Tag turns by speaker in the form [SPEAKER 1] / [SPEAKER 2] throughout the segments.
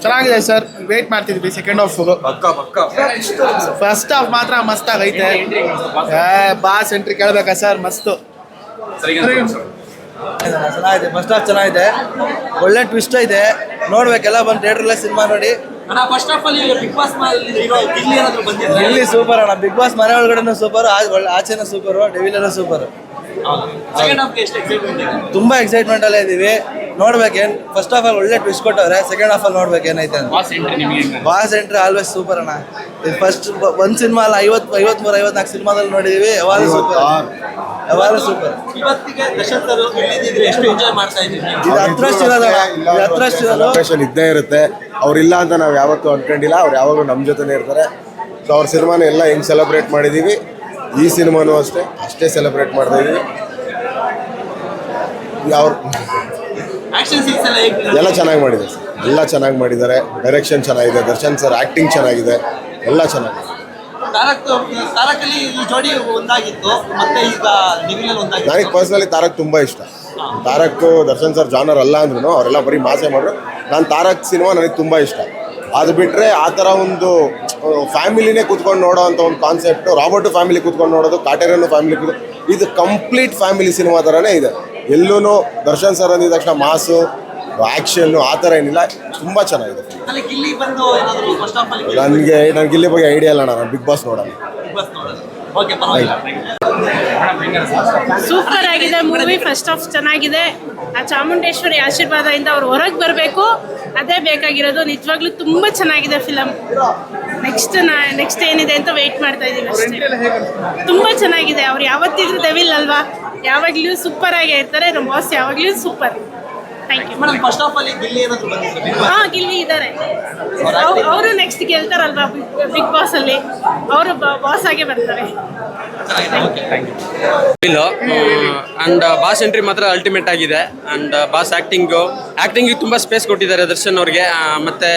[SPEAKER 1] ಚೆನ್ನಾಗಿದೆ sir, wait ಮಾಡ್ತಿದ್ವಿ second half. First half ಮಾತ್ರ ಮಸ್ತ್ ಆಗೈತೆ. ಬಾಸ್ ಎಂಟ್ರಿ ಕೇಳ್ಬೇಕಾ ಸರ್, ಮಸ್ತು
[SPEAKER 2] ಚೆನ್ನಾಗಿದೆ. ಫಸ್ಟ್ ಹಾಫ್ ಚೆನ್ನಾಗಿದೆ, ಒಳ್ಳೆ ಟ್ವಿಸ್ಟ್ ಐತೆ. ನೋಡ್ಬೇಕೆಲ್ಲ ಬಂದು ಥಿಯೇಟ್ರಲ್ಲೇ ಸಿನಿಮಾ ನೋಡಿ. ಇಲ್ಲಿ ಸೂಪರ್ ಅಣ್ಣ, ಬಿಗ್ ಬಾಸ್ ಮನೆ ಒಳಗಡೆ ಸೂಪರ್, ಆಚೆನೂ ಸೂಪರ್, ಡೆವಿಲರೂ ಸೂಪರ್. ತುಂಬಾ ಎಕ್ಸೈಟ್ಮೆಂಟ್ ಅಲ್ಲೇ ಇದೀವಿ. ನೋಡ್ಬೇಕೇನ್ ಫಸ್ಟ್ ಹಾಫ್ ಅಲ್ಲಿ ಒಳ್ಳೆ ಟ್ವಿಸ್ಟ್ ಕೊಟ್ಟವ್ರೆ, ಸೆಕೆಂಡ್ ಹಾಫ್ ಅಲ್ಲಿ ನೋಡ್ಬೇಕೇನೈತೆ ಅಂತ. ಬಾಸ್ ಎಂಟ್ರಿ ಆಲ್ವೇಸ್ ಸೂಪರ್ ಅಣ್ಣ. ಫಸ್ಟ್ ಒಂದ್ ಸಿನಿಮಾ ಅಲ್ಲ, 53-54 ಸಿನಿಮಾದಲ್ಲಿ ನೋಡಿದೀವಿ. ಯಾವಾಗಲೂ ಸೂಪರ್. ಇದು ಹತ್ರಷ್ಟು
[SPEAKER 3] ಇದ್ದೇ ಇರುತ್ತೆ. ಅವ್ರಿಲ್ಲ ಅಂತ ನಾವು ಯಾವತ್ತೂ ಅನ್ಕೊಂಡಿಲ್ಲ. ಅವ್ರು ಯಾವಾಗಲೂ ನಮ್ಮ ಜೊತೆನೇ ಇರ್ತಾರೆ. ಸೊ ಅವ್ರ ಸಿನಿಮಾನ ಎಲ್ಲ ಹೆಂಗ್ ಸೆಲೆಬ್ರೇಟ್ ಮಾಡಿದೀವಿ, ಈ ಸಿನಿಮಾನೂ ಅಷ್ಟೇ ಸೆಲೆಬ್ರೇಟ್ ಮಾಡ್ತಾ ಇದೀವಿ. ಎಲ್ಲ ಚೆನ್ನಾಗಿ ಮಾಡಿದೆ ಸರ್, ಎಲ್ಲ ಚೆನ್ನಾಗಿ ಮಾಡಿದ್ದಾರೆ. ಡೈರೆಕ್ಷನ್ ಚೆನ್ನಾಗಿದೆ, ದರ್ಶನ್ ಸರ್ ಆಕ್ಟಿಂಗ್ ಚೆನ್ನಾಗಿದೆ, ಎಲ್ಲ ಚೆನ್ನಾಗಿದೆ. ನನಗೆ ಪರ್ಸನಲಿ ತಾರಕ್ ತುಂಬ ಇಷ್ಟ. ತಾರಕ್ ದರ್ಶನ್ ಸರ್ ಜಾನರ್ ಅಲ್ಲ ಅಂದ್ರೂ ಅವರೆಲ್ಲ ಬರೀ ಮಾಸೆ ಮಾಡ್ರು. ನಾನು ತಾರಕ್ ಸಿನಿಮಾ ನನಗೆ ತುಂಬ ಇಷ್ಟ. ಅದು ಬಿಟ್ಟರೆ ಆ ಥರ ಒಂದು ಫ್ಯಾಮಿಲಿನೇ ಕೂತ್ಕೊಂಡು ನೋಡೋ ಅಂಥ ಒಂದು ಕಾನ್ಸೆಪ್ಟು, ರಾಬರ್ಟು ಫ್ಯಾಮಿಲಿ ಕೂತ್ಕೊಂಡು ನೋಡೋದು, ಕಾಟೇರನ್ನು ಫ್ಯಾಮಿಲಿ ಇದು ಕಂಪ್ಲೀಟ್ ಫ್ಯಾಮಿಲಿ ಸಿನಿಮಾ ಥರನೇ ಇದೆ. ಎಲ್ಲೂ ದರ್ಶನ್ ಸರ್ ಅಂದಿದ ತಕ್ಷಣ ಮಾಸು ಆ್ಯಕ್ಷನ್ನು ಆ ಥರ ಏನಿಲ್ಲ, ತುಂಬ ಚೆನ್ನಾಗಿದೆ. ನನಗೆ ಗಿಲ್ಲಿ ಬಗ್ಗೆ ಐಡಿಯಾ ಇಲ್ಲ, ನಾನು ಬಿಗ್ ಬಾಸ್ ನೋಡೋಣ.
[SPEAKER 4] ಸೂಪರ್ ಆಗಿದೆ ಮೂವಿ. ಫಸ್ಟ್ ಹಾಫ್ ಚೆನ್ನಾಗಿದೆ. ಆ ಚಾಮುಂಡೇಶ್ವರಿ ಆಶೀರ್ವಾದದಿಂದ ಅವ್ರು ಹೊರಗೆ ಬರಬೇಕು, ಅದೇ ಬೇಕಾಗಿರೋದು. ನಿಜವಾಗ್ಲೂ ತುಂಬ ಚೆನ್ನಾಗಿದೆ ಫಿಲಮ್. ನೆಕ್ಸ್ಟ್ ಏನಿದೆ ಅಂತ ವೆಯ್ಟ್ ಮಾಡ್ತಾ ಇದ್ದೀವಿ ಅಷ್ಟೇ. ತುಂಬ ಚೆನ್ನಾಗಿದೆ. ಅವ್ರು ಯಾವತ್ತಿದ್ರು ಡೆವಿಲ್ ಅಲ್ವಾ, ಯಾವಾಗಲೂ ಸೂಪರ್ ಆಗೇ ಇರ್ತಾರೆ. ನಮ್ಮ ಬಾಸ್ ಯಾವಾಗಲೂ ಸೂಪರ್. Thank you. ಗಿಲ್ಲಿ ಇದ್ದಾರೆ. ಅವರು ನೆಕ್ಸ್ಟ್ ಗೆಲ್ತಾರಲ್ವಾ ಬಿಗ್ ಬಾಸ್ ಅಲ್ಲಿ, ಅವರು ಬಾಸ್ ಆಗೇ ಬರ್ತಾರೆ.
[SPEAKER 5] ಅಂಡ್ ಬಾಸ್ ಎಂಟ್ರಿ ಮಾತ್ರ ಅಲ್ಟಿಮೇಟ್ ಆಗಿದೆ. ಅಂಡ್ ಬಾಸ್ ಆಕ್ಟಿಂಗ್ ತುಂಬ ಸ್ಪೇಸ್ ಕೊಟ್ಟಿದ್ದಾರೆ ದರ್ಶನ್ ಅವ್ರಿಗೆ. ಮತ್ತೆ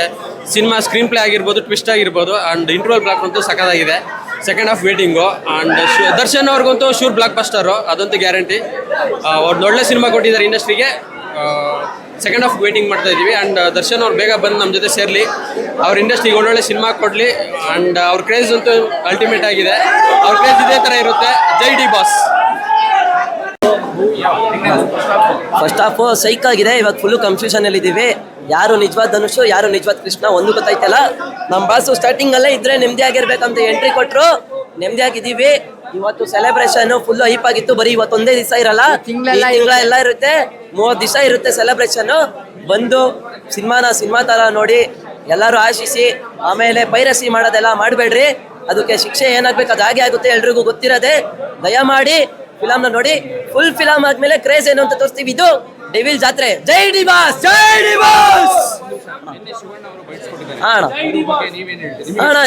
[SPEAKER 5] ಸಿನಿಮಾ ಸ್ಕ್ರೀನ್ ಪ್ಲೇ ಆಗಿರ್ಬೋದು, ಟ್ವಿಸ್ಟ್ ಆಗಿರ್ಬೋದು, ಅಂಡ್ ಇಂಟರ್ವಲ್ ಬ್ಲಾಕ್ ಅಂತೂ ಸಖತ್ತಾಗಿದೆ. Second half waiting. And Darshan ಅವ್ರಿಗಂತೂ ಶೂರ್ ಬ್ಲಾಕ್ ಬಸ್ಟರು, ಅದಂತೂ ಗ್ಯಾರಂಟಿ. ಒಂದು ಒಳ್ಳೆ ಸಿನಿಮಾ ಕೊಟ್ಟಿದ್ದಾರೆ ಇಂಡಸ್ಟ್ರಿಗೆ. ಸೆಕೆಂಡ್ ಹಾಫ್ ವೇಟಿಂಗ್ ಮಾಡ್ತಾ ಇದ್ದೀವಿ. ಆ್ಯಂಡ್ ದರ್ಶನ್ ಅವ್ರು ಬೇಗ ಬಂದು ನಮ್ಮ ಜೊತೆ ಸೇರಲಿ, ಅವ್ರ ಇಂಡಸ್ಟ್ರಿಗೆ ಒಳ್ಳೊಳ್ಳೆ ಸಿನಿಮಾ ಕೊಡಲಿ. ಆ್ಯಂಡ್ ಅವ್ರ ಕ್ರೇಜ್ ಅಂತೂ ಅಲ್ಟಿಮೇಟ್ ಆಗಿದೆ. ಅವ್ರ ಕ್ರೇಜ್ ಇದೇ ಥರ ಇರುತ್ತೆ. ಜೈ ಡಿ ಬಾಸ್.
[SPEAKER 6] ಫಸ್ಟ್ ಹಾಫ್ ಸೈಕ್ ಆಗಿದೆ. ಇವಾಗ ಫುಲ್ಲು ಕನ್ಫ್ಯೂಷನಲ್ಲಿ ಇದ್ದೀವಿ. ಯಾರು ನಿಜವಾದ ಧನುಷು, ಯಾರು ನಿಜವಾದ ಕೃಷ್ಣ ಒಂದು ಗೊತ್ತಾಯ್ತಲ್ಲ. ನಮ್ಮ ಬಾಸು ಸ್ಟಾರ್ಟಿಂಗಲ್ಲೇ ಇದ್ರೆ ನೆಮ್ಮದಿ ಆಗಿರ್ಬೇಕಂತ ಎಂಟ್ರಿ ಕೊಟ್ಟರು, ನೆಮ್ಮದಿಯಾಗಿದ್ದೀವಿ. ಇವತ್ತು ಸೆಲೆಬ್ರೇಷನ್ ಫುಲ್ ಹೈಪ್ ಆಗಿತ್ತು. ಬರೀ ಇವತ್ತೊಂದೇ ದಿವಸ ಇರಲ್ಲ, ತಿಂಗಳ ಎಲ್ಲ ಇರುತ್ತೆ. 30 ದಿವಸ ಇರುತ್ತೆ ಸೆಲೆಬ್ರೇಷನ್. ಬಂದು ಸಿನಿಮಾ ತರ ನೋಡಿ ಎಲ್ಲರೂ ಆಶಿಸಿ. ಆಮೇಲೆ ಪೈರಸಿ ಮಾಡೋದೆಲ್ಲ ಮಾಡಬೇಡ್ರಿ, ಅದಕ್ಕೆ ಶಿಕ್ಷೆ ಏನಾಗ್ಬೇಕು ಅದು ಹಾಗೆ ಆಗುತ್ತೆ, ಎಲ್ರಿಗೂ ಗೊತ್ತಿರೋದೆ. ದಯಮಾಡಿ ಫಿಲಮ್ನ ನೋಡಿ. ಫುಲ್ ಫಿಲಮ್ ಆದ್ಮೇಲೆ ಕ್ರೇಜ್ ಏನು ಅಂತ ತೋರಿಸ್ತೀವಿ. ಇದು ಡೆವಿಲ್ ಜಾತ್ರೆ. ಜೈ ಡಿ ಬಾಸ್, ಜೈ ಡಿ ಬಾಸ್. ಅಣ್ಣ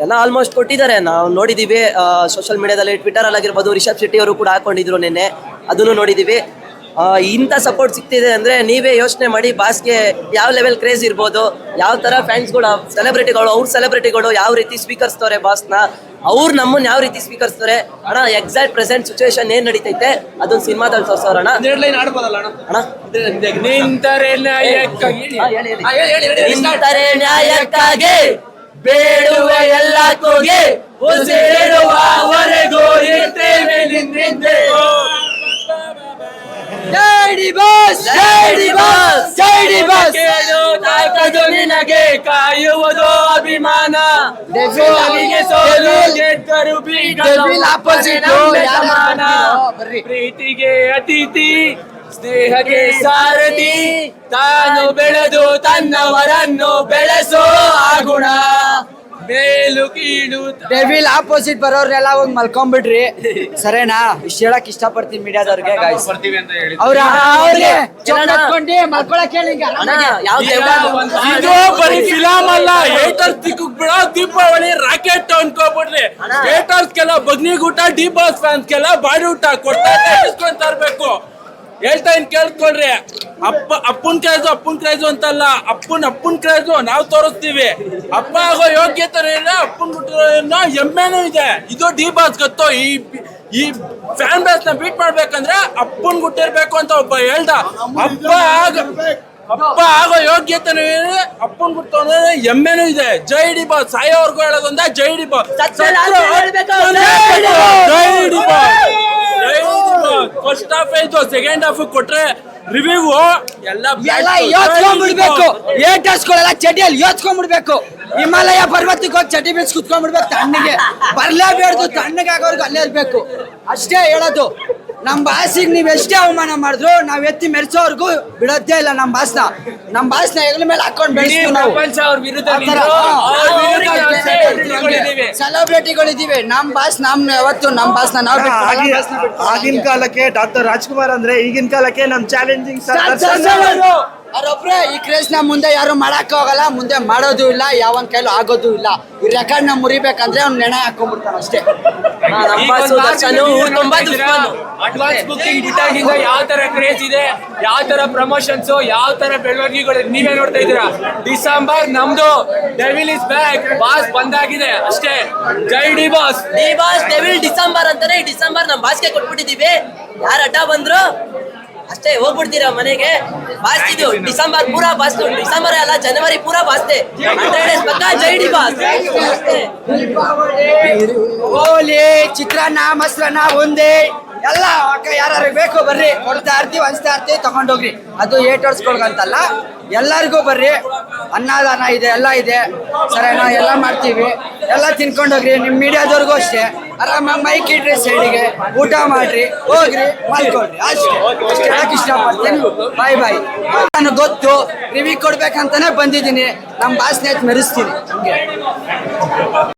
[SPEAKER 6] ಎಲ್ಲ ಆಲ್ಮೋಸ್ಟ್ ಕೊಟ್ಟಿದ್ದಾರೆ, ನಾವು ನೋಡಿದ್ದೀವಿ ಸೋಷಿಯಲ್ ಮೀಡಿಯಾದಲ್ಲಿ, ಟ್ವಿಟರಲ್ಲಿ ಆಗಿರ್ಬೋದು. ರಿಷಬ್ ಶೆಟ್ಟಿ ಅವರು ಕೂಡ ಹಾಕೊಂಡಿದ್ರು ನಿನ್ನೆ, ಅದನ್ನು ನೋಡಿದ್ದೀವಿ. ಇಂಥ ಸಪೋರ್ಟ್ ಸಿಗ್ತಿದೆ ಅಂದರೆ ನೀವೇ ಯೋಚನೆ ಮಾಡಿ ಬಾಸ್ಗೆ ಯಾವ ಲೆವೆಲ್ ಕ್ರೇಜ್ ಇರ್ಬೋದು, ಯಾವ ಥರ ಫ್ಯಾನ್ಸ್ಗಳು, ಸೆಲೆಬ್ರಿಟಿಗಳು ಯಾವ ರೀತಿ ಸ್ವೀಕರಿಸ್ತವ್ರೆ ಬಾಸ್ನ, ಅವ್ರು ನಮ್ಮನ್ನು ಯಾವ ರೀತಿ ಸ್ವೀಕರಿಸ್ತಾರೆ. ಅಣ್ಣ ಎಕ್ಸಾಕ್ಟ್ ಪ್ರೆಸೆಂಟ್ ಸಿಚುವೇಶನ್ ಏನು ನಡೀತೈತೆ ಅದೊಂದು ಸಿನಿಮಾದಲ್ಲಿ ತೋರಿಸೋರಣ. ನಿಂತರೆ ನ್ಯಾಯಕ್ಕಾಗಿ ಬೇಡುವ ಎಲ್ಲ ಕೂಗಿ ಉಸಿರುವವರೆಗೂ ಇರ್ತೇವೆ. ಜೈ ಡಿ ಬಾಸ್, ಜೈ ಡಿ ಬಾಸ್, ಜೈ ಡಿ ಬಾಸ್. ತಾಕದು ನಿನಗೆ ಕಾಯುವುದು ಅಭಿಮಾನ. ಪ್ರೀತಿಗೆ ಅತಿಥಿ, ಸ್ನೇಹಕ್ಕೆ ಸಾರಥಿ, ತಾನು ಬೆಳೆದು ತನ್ನವರನ್ನು ಬೆಳೆಸೋ ಆಗುಣ. ಮೇಲು ಕೀಳು
[SPEAKER 7] ಡೆವಿಲ್ ಆಪೋಸಿಟ್ ಬರೋರ್ನೆಲ್ಲ ಹೋಗಿ ಮಲ್ಕೊಂಡ್ಬಿಡ್ರಿ, ಸರಿನಾ? ಇಷ್ಟ ಹೇಳಕ್ ಇಷ್ಟಪಡ್ತೀನಿ ಮೀಡಿಯಾದವ್ರಿಗೆ.
[SPEAKER 5] ಬರೀ ಫಿಲಮ್ ಅಲ್ಲ, ಏಟರ್ಸ್ ದಿಕ್ಕಕ್ ಬಿಡೋ ದೀಪಾವಳಿ ರಾಕೆಟ್ ಅನ್ಕೋಬಿಡ್ರಿ. ಏಟರ್ಸ್ಗೆಲ್ಲ ಬಗ್ನಿಗೂಟ, ಡಿ ಬಾಸ್ ಫ್ಯಾನ್ಸ್ಗೆಲ್ಲ ಬಾಡಿ ಊಟ ಕೊಡ್ತಾ ತರ್ಬೇಕು. ಹೇಳ್ತಾ ಇನ್ ಕೇಳ್ಕೊಳ್ರಿ. ಅಪ್ಪನ್ ಕ್ರೇಜು ಅಂತಲ್ಲ, ಅಪ್ಪನ್ ಕ್ರೇಜು ನಾವು ತೋರಿಸ್ತೀವಿ. ಅಪ್ಪ ಆಗೋ ಯೋಗ್ಯತೆ ಇಲ್ಲ, ಅಪ್ಪನ್ ಬಿಟ್ಟಿರೋ ಹೆಮ್ಮೆನೂ ಇದೆ. ಇದು ಡಿ ಬಾಸ್ ಗೊತ್ತೋ. ಈ ಫ್ಯಾನ್ ಬೇಸ್ ನ ಬೀಟ್ ಮಾಡ್ಬೇಕಂದ್ರೆ ಅಪ್ಪನ್ ಗುಟ್ಟಿರ್ಬೇಕು ಅಂತ ಒಬ್ಬ ಹೇಳ್ದ.
[SPEAKER 8] ಅಪ್ಪ ಆಗೋ ಯೋಗ್ಯತೆನೂ ಇದೆ, ಅಪ್ಪನ್ ಬಿಟ್ಟು ಎಮ್ಮೆನೂ ಇದೆ. ಜೈ ಡಿ ಬಾಸ್ ಸಾಯೋವರ್ಗು ಹೇಳೋದೊಂದ ಜೈ ಡಿ ಬಾಸ್, ಜೈ ಡಿ ಬಾಸ್. ಫಸ್ಟ್ ಹಾಫ್ ಆಯ್ತು, ಸೆಕೆಂಡ್ ಹಾಫ್ ಕೊಟ್ರೆ ರಿವ್ಯೂ ಎಲ್ಲ
[SPEAKER 7] ಯೋಚ್ಕೊಂಡ್ಬಿಡ್ಬೇಕು. ಏಟರ್ಸ್ಗಳೆಲ್ಲ ಚಟಿಯಲ್ಲಿ ಯೋಚ್ಕೊಂಡ್ಬಿಡ್ಬೇಕು. ಹಿಮಾಲಯ ಪರ್ವತಕ್ಕೆ ಹೋಗಿ ಚಟಿ ಬೀಳ್ಸಿ ಕುತ್ಕೊಂಡ್ಬಿಡ್ಬೇಕು ತಣ್ಣಗೆ. ಬರ್ಲೇಬೇಡ್ದು, ತಣ್ಣಗೆ ಆಗೋರ್ಗು ಅಲ್ಲೇ ಇರ್ಬೇಕು. ಅಷ್ಟೇ ಹೇಳೋದು. ನಮ್ಮ ಬಾಸಿಗೆ ನೀವು ಎಷ್ಟೇ ಅವಮಾನ ಮಾಡಿದ್ರು ನಾವ್ ಎತ್ತಿ ಮೆರೆಸೋರ್ಗು ಬಿಡೋದೇ ಇಲ್ಲ. ನಮ್ಮ ಬಾಸ್ನ ಹೆಗಲ ಮೇಲೆ ಹಾಕೊಂಡು ಬೆಳೆಸ್ತೀವಿ ನಾವು. ಸೆಲೆಬ್ರಿಟಿಗಳಿದೀವಿ. ನಮ್ಮ ಬಾಸ್ ಯಾವತ್ತು ನಮ್ಮ ಬಾಸ್ನ ನಾವು
[SPEAKER 1] ಆಗಿನ ಕಾಲಕ್ಕೆ ಡಾಕ್ಟರ್ ರಾಜ್ಕುಮಾರ್ ಅಂದ್ರೆ ಈಗಿನ ಕಾಲಕ್ಕೆ ನಮ್ ಚಾಲೆಂಜಿಂಗ್
[SPEAKER 7] ಅವ್ರೊಬ್ರೆ ಈ ಕ್ರೇಜ್ ನ ಮುಂದೆ ಯಾರು ಮಾಡಕ್ ಹೋಗಲ್ಲ, ಮುಂದೆ ಮಾಡೋದು ಇಲ್ಲ, ಯಾವನ್ ಕೈಲೂ ಆಗೋದು ಇಲ್ಲ. ಈ ರೆಕಾರ್ಡ್ ನ ಮುರಿಬೇಕಂದ್ರೆ ಅವ್ನು ನೆನೆ ಹಾಕೊಂಡ್ಬಿಡ್ತಾನ ಅಷ್ಟೇ.
[SPEAKER 8] ಅಡ್ವಾನ್ಸ್ ಬುಕಿಂಗ್ ಬಿಟ್ಟಾಗಿಂದ ಯಾವ ತರ ಕ್ರೇಜ್ ಇದೆ, ಯಾವ ತರ ಪ್ರಮೋಷನ್ಸ್, ಯಾವ ತರ ಬೆಳವಣಿಗೆಗಳು ನೀವೇ ನೋಡ್ತಾ ಇದ್ದೀರಾ. ಡಿಸೆಂಬರ್ ನಮ್ದು ಡೆವಿಲ್ ಇಸ್ ಬ್ಯಾಕ್, ಬಾಸ್ ಬಂದಾಗಿದೆ ಅಷ್ಟೇ. ಜೈ ಡಿ ಬಾಸ್.
[SPEAKER 6] ಡೆವಿಲ್ ಡಿಸೆಂಬರ್ ಅಂತಾನೆ ಡಿಸೆಂಬರ್ ನಮ್ ಬಾಸ್ಗೆ ಕೊಟ್ಬಿಟ್ಟಿದೀವಿ. ಯಾರು ಅಡ್ಡ ಬಂದ್ರು ಅಷ್ಟೇ ಹೋಗ್ಬಿಡ್ತೀರಾ ಮನೆಗೆ. ಬಾಸ್ತಿದ್ದು ಡಿಸೆಂಬರ್ ಪೂರಾ ಬಾಸ್ತು, ಡಿಸೆಂಬರ್ ಅಲ್ಲ ಜನವರಿ ಪೂರಾ ಬಾಸ್ತೆ. 100 days ಪಕ್ಕ ಜೈ ಡಿ ಬಾಸ್.
[SPEAKER 7] ಹೋಲಿ, ಚಿತ್ರಾನ್ನ, ಮೊಸರನ್ನ, ಒಂದೇ ಎಲ್ಲ ಯಾರು ಬೇಕು ಬರ್ರಿ, ಕೊಡ್ತಾ ಇರ್ತೀವಿ, ಹಂಚ್ತಾ ಇರ್ತೀವಿ, ತಗೊಂಡೋಗ್ರಿ. ಅದು ಏಟರ್ಸ್ಕೊಳ್ಗಂತಲ್ಲ, ಎಲ್ಲರಿಗೂ ಬರ್ರಿ. ಅನ್ನದಾನ ಇದೆ, ಎಲ್ಲ ಇದೆ ಸರಿನಾ, ಎಲ್ಲ ಮಾಡ್ತೀವಿ. ಎಲ್ಲ ತಿನ್ಕೊಂಡೋಗ್ರಿ. ನಿಮ್ಮ ಮೀಡಿಯಾದವ್ರಿಗೂ ಅಷ್ಟೇ, ಆರಾಮಾಗಿ ಮೈಕ್ ಇಡ್ರಿ ಸೈಡಿಗೆ, ಊಟ ಮಾಡ್ರಿ, ಹೋಗ್ರಿ, ಮಾಡ್ಕೊಳ್ರಿ ಅಷ್ಟೇ. ಅಷ್ಟು ಹೇಳಕ್ ಇಷ್ಟಪಡ್ತೀನಿ. ಬಾಯ್ ಬಾಯ್. ನನಗೆ ಗೊತ್ತು ರಿವ್ಯೂ ಕೊಡ್ಬೇಕಂತಾನೆ ಬಂದಿದ್ದೀನಿ. ನಮ್ಮ ಬಾಸ್ನ ಮೆರೆಸ್ತೀನಿ.